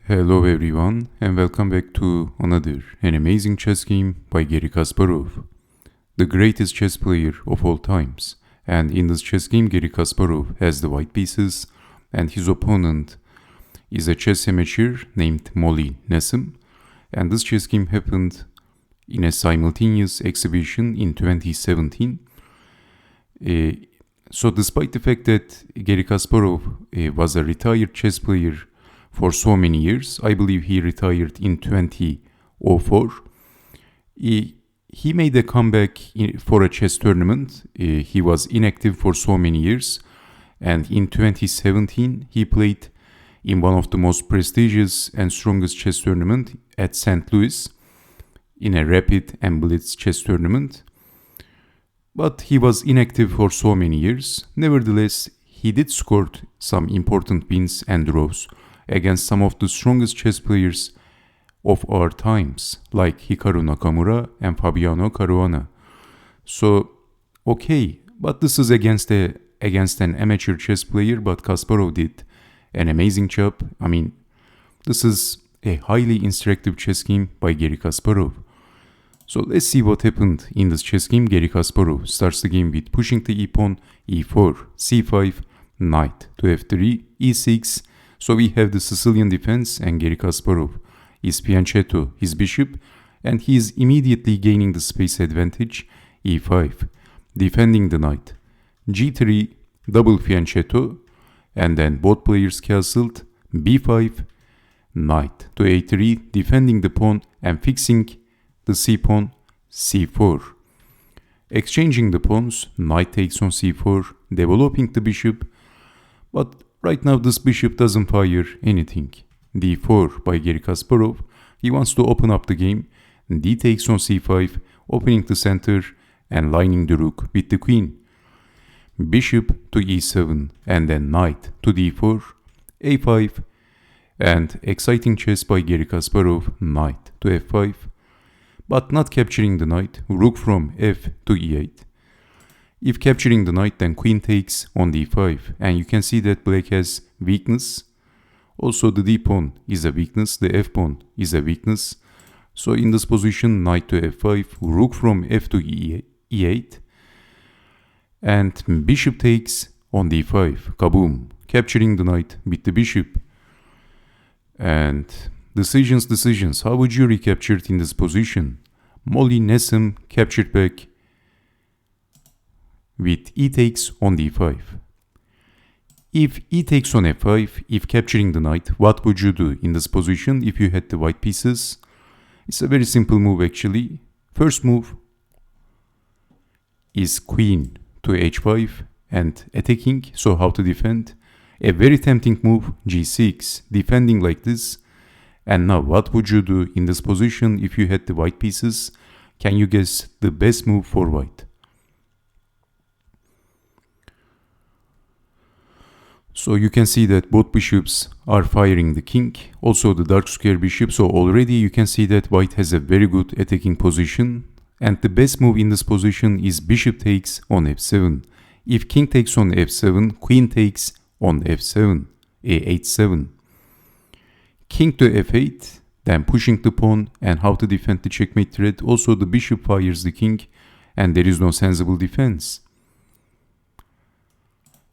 Hello everyone and welcome back to an amazing chess game by Garry Kasparov, the greatest chess player of all times. And in this chess game, Garry Kasparov has the white pieces and his opponent is a chess amateur named Nesham. And this chess game happened in a simultaneous exhibition in 2017. So despite the fact that Garry Kasparov was a retired chess player for so many years, I believe he retired in 2004. He made a comeback for a chess tournament. He was inactive for so many years, and in 2017 he played in one of the most prestigious and strongest chess tournament at St. Louis, in a rapid and blitz chess tournament. But he was inactive for so many years. Nevertheless, he did score some important wins and draws against some of the strongest chess players of our times, like Hikaru Nakamura and Fabiano Caruana. So, okay, but this is against an amateur chess player, but Kasparov did an amazing job. I mean, this is a highly instructive chess game by Garry Kasparov. So let's see what happened in this chess game. Garry Kasparov starts the game with pushing the e-pawn, e4, c5, knight to f3, e6. So we have the Sicilian defense, and Garry Kasparov is fianchetto his bishop, and he is immediately gaining the space advantage, e5, defending the knight, g3, double fianchetto, and then both players castled, b5, knight to a3, defending the pawn and fixing the c-pawn, c4. Exchanging the pawns, knight takes on c4, developing the bishop, but right now this bishop doesn't fire anything. d4 by Garry Kasparov. He wants to open up the game. D takes on c5, opening the center and lining the rook with the queen. Bishop to e7 and then knight to d4, a5, and exciting chess by Garry Kasparov, knight to f5, but not capturing the knight, rook from f to e8. If capturing the knight, then queen takes on d5, and you can see that black has weakness. Also the d-pawn is a weakness, the f-pawn is a weakness. So in this position, knight to f5, rook from f to e8, and bishop takes on d5, kaboom, capturing the knight with the bishop. And decisions, how would you recapture it in this position? Nesham captured back with e takes on d5. If e takes on f5, if capturing the knight, what would you do in this position if you had the white pieces? It's a very simple move actually. First move is queen to h5 and attacking, so how to defend? A very tempting move, g6, defending like this. And now what would you do in this position if you had the white pieces? Can you guess the best move for white? So you can see that both bishops are firing the king, also the dark square bishop. So already you can see that white has a very good attacking position. And the best move in this position is bishop takes on f7. If king takes on f7, queen takes on f7, a8-7. King to f8, then pushing the pawn, and how to defend the checkmate threat. Also the bishop fires the king and there is no sensible defense.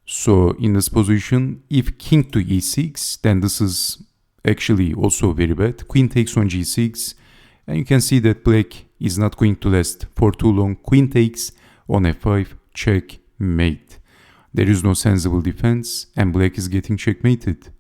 So in this position, if king to e6, then this is actually also very bad. Queen takes on g6, and you can see that black is not going to last for too long. Queen takes on f5, checkmate. There is no sensible defense and black is getting checkmated.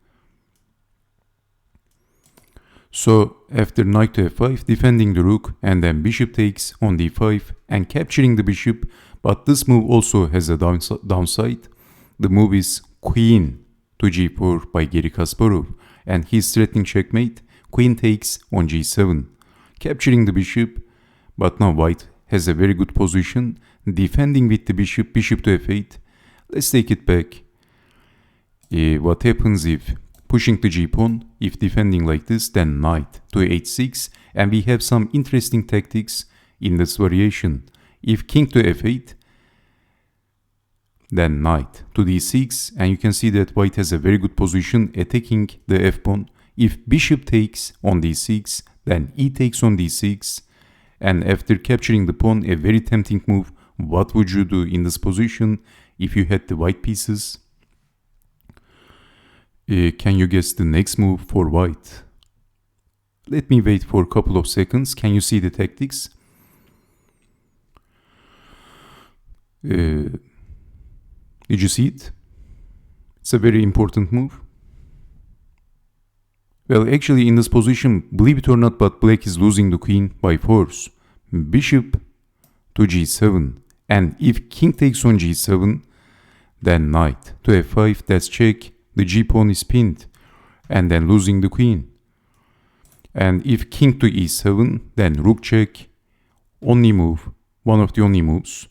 So after knight to f5, defending the rook, and then bishop takes on d5 and capturing the bishop, but this move also has a downside. The move is queen to g4 by Garry Kasparov, and he's threatening checkmate. Queen takes on g7, capturing the bishop, but now white has a very good position, defending with the bishop, bishop to f8. Let's take it back. What happens if pushing the g-pawn, if defending like this, then knight to h6, and we have some interesting tactics in this variation. If king to f8, then knight to d6, and you can see that white has a very good position attacking the f-pawn if bishop takes on d6, then e takes on d6, and after capturing the pawn, a very tempting move, what would you do in this position if you had the white pieces? Can you guess the next move for white? Let me wait for a couple of seconds. Can you see the tactics? Did you see it? It's a very important move. Well, actually in this position, believe it or not, but black is losing the queen by force. Bishop to g7. And if king takes on g7, then knight to f5, that's check. The g-pawn is pinned. And then losing the queen. And if king to e7, then rook check. Only move. One of the only moves.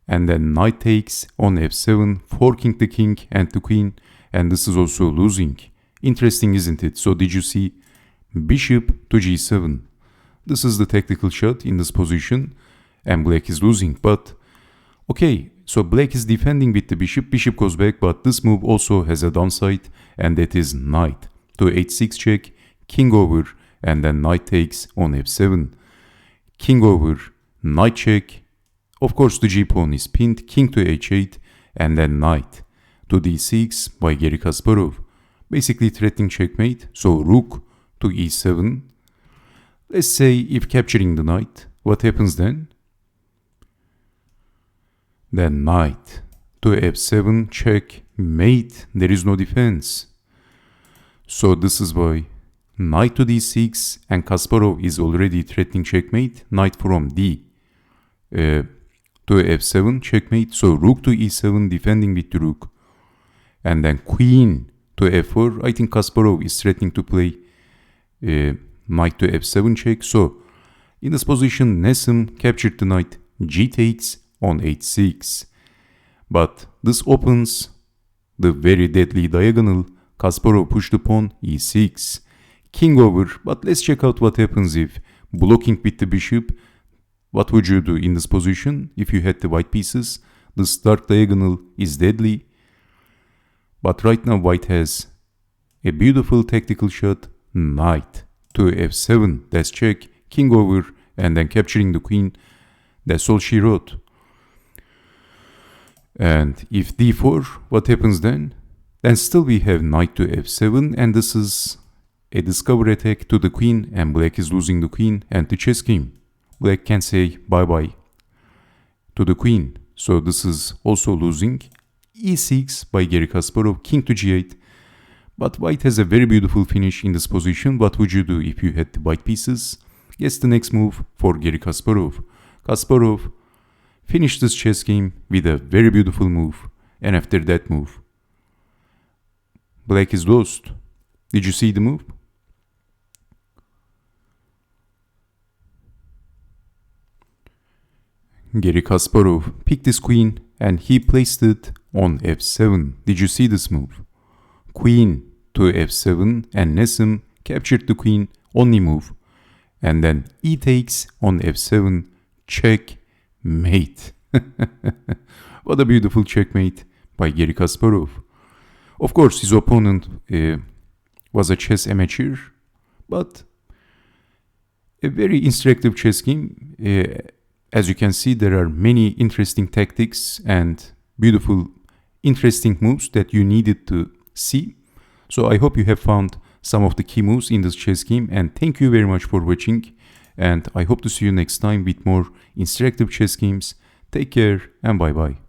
And then knight takes on f7, forking the king and the queen. And this is also losing. Interesting, isn't it? So did you see bishop to g7? This is the tactical shot in this position. And black is losing. But, okay, so black is defending with the bishop. Bishop goes back, but this move also has a downside. And that is knight to h6 check. King over, and then knight takes on f7. King over, knight check. Of course, the g-pawn is pinned. King to h8, and then knight to d6 by Garry Kasparov. Basically threatening checkmate. So rook to e7. Let's say if capturing the knight, what happens then? Then knight to f7, check, mate. There is no defense. So this is why knight to d6, and Kasparov is already threatening checkmate. Knight from d to f7, checkmate. So rook to e7, defending with the rook. And then queen to f4. I think Kasparov is threatening to play knight to f7 check. So in this position, Nesham captured the knight. G takes on h6. But this opens the very deadly diagonal. Kasparov pushed the pawn e6. King over, but let's check out what happens if blocking with the bishop. What would you do in this position if you had the white pieces? This dark diagonal is deadly. But right now white has a beautiful tactical shot. Knight to f7, that's check. King over, and then capturing the queen. That's all she wrote. And if d4, what happens then? Then still we have knight to f7, and this is a discover attack to the queen, and black is losing the queen and the chess game. Black can say bye-bye to the queen. So this is also losing. e6 by Garry Kasparov, king to g8. But white has a very beautiful finish in this position. What would you do if you had the white pieces? Guess the next move for Garry Kasparov. Kasparov finished this chess game with a very beautiful move. And after that move, black is lost. Did you see the move? Garry Kasparov picked his queen and he placed it on f7. Did you see this move? Queen to f7, and Nesham captured the queen, only move. And then e takes on f7, check, mate. What a beautiful checkmate by Garry Kasparov. Of course, his opponent was a chess amateur, but a very instructive chess game. As you can see, there are many interesting tactics and beautiful, interesting moves that you needed to see. So I hope you have found some of the key moves in this chess game, and thank you very much for watching. And I hope to see you next time with more instructive chess games. Take care and bye bye.